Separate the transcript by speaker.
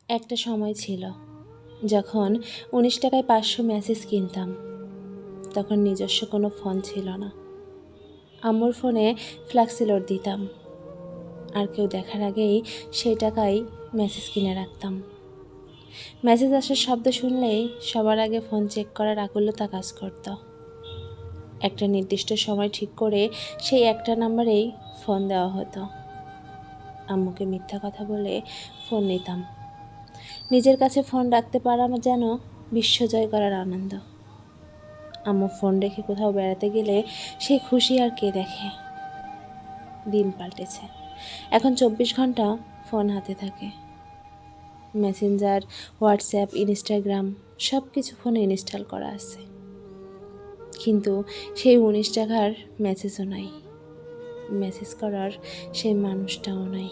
Speaker 1: একটা সময় ছিল যখন ১৯ টাকায় ৫০০ মেসেজ কিনতাম। তখন নিজস্ব কোনো ফোন ছিল না। আম্মুর ফোনে ফ্ল্যাক্সি লোড দিতাম, আর কেউ দেখার আগেই সেই টাকায় মেসেজ কিনে রাখতাম। মেসেজ আসার শব্দ শুনলেই সবার আগে ফোন চেক করার আকুলতা কাজ করত। একটা নির্দিষ্ট সময় ঠিক করে সেই একটা নাম্বারেই ফোন দেওয়া হতো। আম্মুকে মিথ্যা কথা বলে ফোন নিতাম। নিজের কাছে ফোন রাখতে পারা যেন বিশ্বজয় করার আনন্দ। আম্মু ফোন রেখে কোথাও বেড়াতে গেলে সেই খুশি আর কে দেখে। দিন পাল্টেছে, এখন ২৪ ঘন্টা ফোন হাতে থাকে। মেসেঞ্জার, হোয়াটসঅ্যাপ, ইনস্টাগ্রাম সব কিছু ফোনে ইনস্টল করা আছে, কিন্তু সেই ১৯ টাকার মেসেজও নাই, মেসেজ করার সেই মানুষটাও নাই।